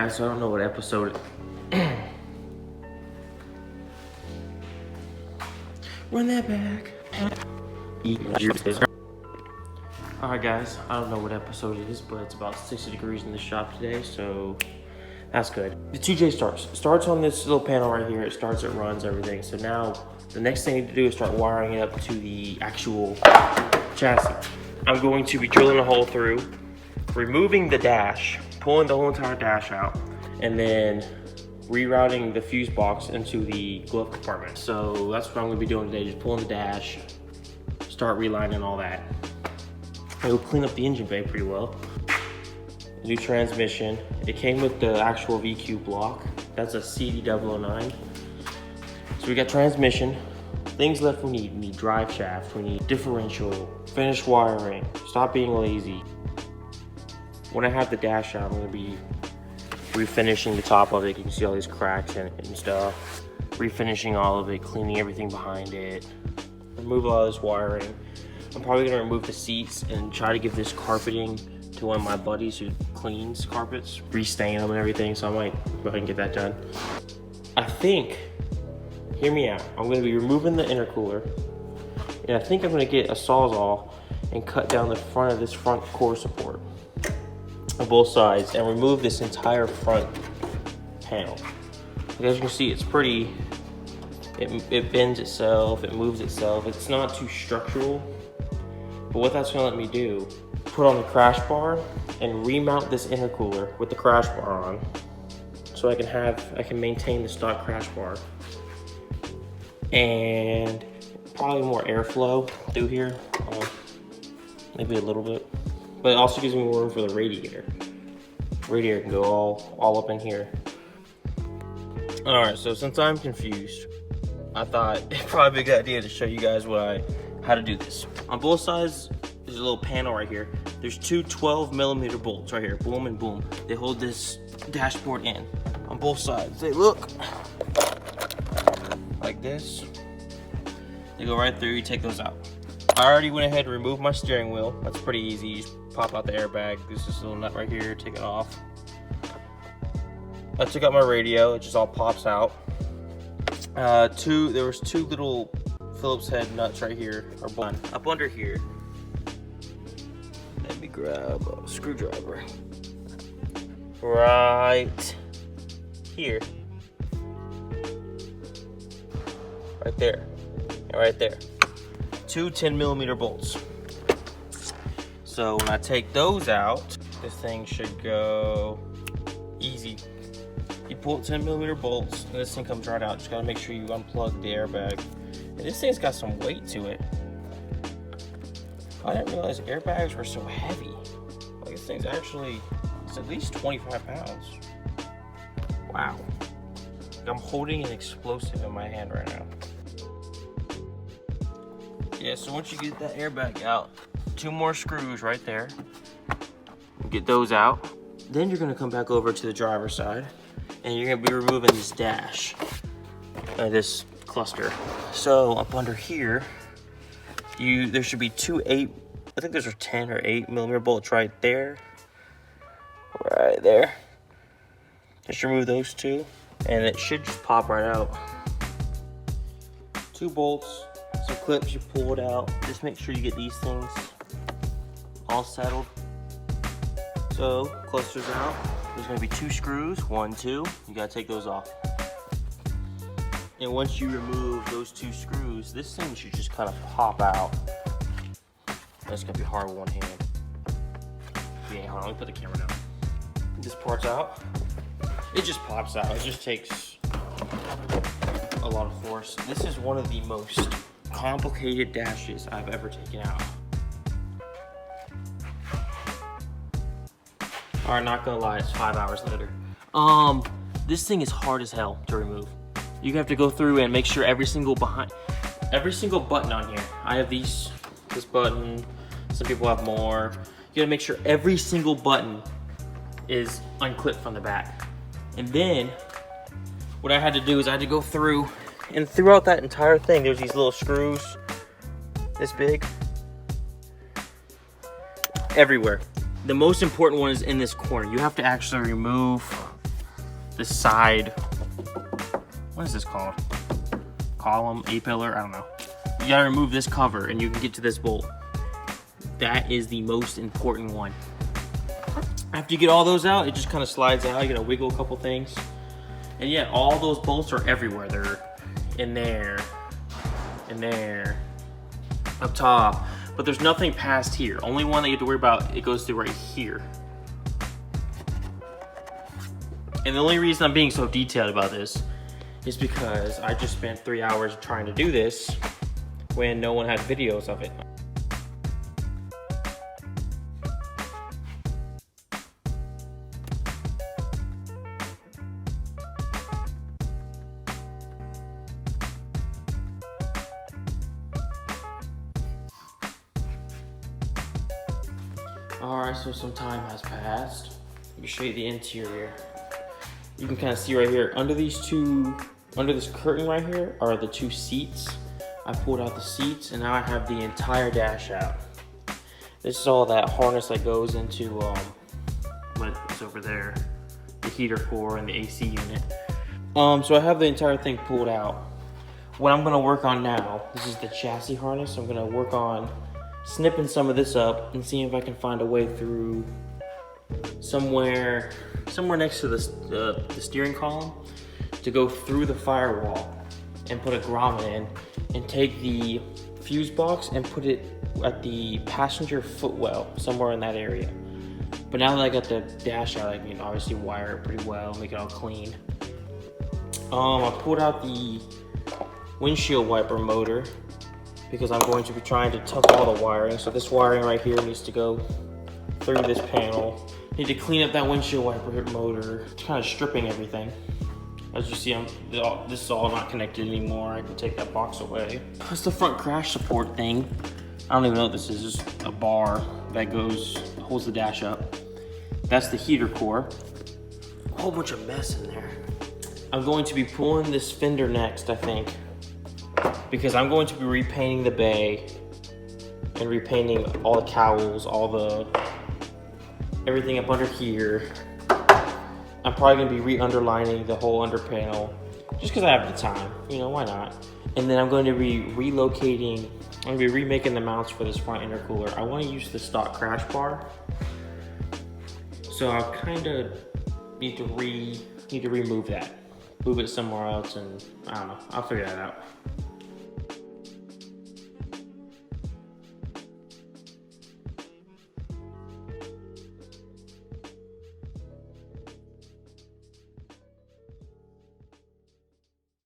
guys, so I don't know what episode run that back. Alright guys, I don't know what episode it is, but it's about 60 degrees in the shop today, so that's good. The 2J starts on this little panel right here. It starts, it runs, everything. So now the next thing I need to do is start wiring it up to the actual chassis. I'm going to be drilling a hole through, removing the dash, pulling the whole entire dash out, and then rerouting the fuse box into the glove compartment. So that's what I'm gonna be doing today, just pulling the dash, start relining all that. It'll clean up the engine bay pretty well. New transmission. It came with the actual VQ block. That's a CD009. So we got transmission. Things left we need drive shaft, we need differential, finished wiring, stop being lazy. When I have the dash out, I'm gonna be refinishing the top of it. You can see all these cracks and stuff. Refinishing all of it, cleaning everything behind it. Remove all this wiring. I'm probably gonna remove the seats and try to give this carpeting to one of my buddies who cleans carpets, restain them and everything, so I might go ahead and get that done. I think, hear me out, I'm gonna be removing the intercooler, and I think I'm gonna get a Sawzall and cut down the front of this front core support on both sides and remove this entire front panel. As you can see, it's pretty, it bends itself, it moves itself. It's not too structural, but what that's gonna let me do, put on the crash bar and remount this intercooler with the crash bar on, so I can maintain the stock crash bar, and probably more airflow through here, maybe a little bit, but it also gives me more room for the radiator. Radiator can go all up in here. All right, so since I'm confused, I thought it'd probably be a good idea to show you guys how to do this. On both sides, there's a little panel right here. There's two 12mm bolts right here, boom and boom. They hold this dashboard in on both sides. They look like this. They go right through, you take those out. I already went ahead and removed my steering wheel. That's pretty easy. You just pop out the airbag. There's this little nut right here, take it off. I took out my radio, it just all pops out. There was two little Phillips head nuts right here, or one up under here. Let me grab a screwdriver. Right here. Right there, and right there. Two 10mm bolts. So when I take those out, this thing should go easy. You pull 10mm bolts, and this thing comes right out. Just gotta make sure you unplug the airbag. And this thing's got some weight to it. I didn't realize airbags were so heavy. Like, this thing's actually, it's at least 25 pounds. Wow. I'm holding an explosive in my hand right now. Yeah, so once you get that airbag out, two more screws right there. Get those out. Then you're gonna come back over to the driver's side, and you're gonna be removing this dash, this cluster. So up under here, there should be two I think those are 10 or 8mm bolts right there. Right there. Just remove those two, and it should just pop right out. Two bolts, some clips, you pull it out. Just make sure you get these things all settled. So, clusters out. There's gonna be two screws, 1, 2. You gotta take those off. And once you remove those two screws, this thing should just kind of pop out. That's gonna be hard with one hand. Yeah, hold on, let me put the camera down. This part's out. It just pops out. It just takes a lot of force. This is one of the most complicated dashes I've ever taken out. Alright, not gonna lie, it's 5 hours later. This thing is hard as hell to remove. You have to go through and make sure every single button on here. I have this button, some people have more. You gotta make sure every single button is unclipped from the back. And then, what I had to do is I had to go through, and throughout that entire thing, there's these little screws, this big, everywhere. The most important one is in this corner. You have to actually remove this side, what is this called? Column, A-pillar, I don't know. You gotta remove this cover and you can get to this bolt. That is the most important one. After you get all those out, it just kind of slides out. You gotta wiggle a couple things. And yeah, all those bolts are everywhere. They're in there, up top. But there's nothing past here. Only one that you have to worry about, it goes through right here. And the only reason I'm being so detailed about this is because I just spent 3 hours trying to do this when no one had videos of it. Alright, so some time has passed. Let me show you the interior. You can kind of see right here, under this curtain right here are the 2 seats. I pulled out the seats and now I have the entire dash out. This is all that harness that goes into what's over there, the heater core and the AC unit. So I have the entire thing pulled out. What I'm gonna work on now, this is the chassis harness. I'm gonna work on snipping some of this up and seeing if I can find a way through somewhere next to the steering column to go through the firewall and put a grommet in and take the fuse box and put it at the passenger footwell, somewhere in that area. But now that I got the dash out, I can obviously wire it pretty well, make it all clean. I pulled out the windshield wiper motor because I'm going to be trying to tuck all the wiring. So this wiring right here needs to go through this panel. Need to clean up that windshield wiper motor. It's kind of stripping everything. As you see, this is all not connected anymore. I can take that box away. That's the front crash support thing. I don't even know what this is. Just a bar that holds the dash up. That's the heater core. A whole bunch of mess in there. I'm going to be pulling this fender next, I think, because I'm going to be repainting the bay and repainting all the cowls, everything up under here. I'm probably gonna be re-underlining the whole under panel just because I have the time, you know, why not? And then I'm going to be relocating, I'm gonna be remaking the mounts for this front intercooler. I wanna use the stock crash bar. So I kind of need to remove that. Move it somewhere else and I don't know, I'll figure that out.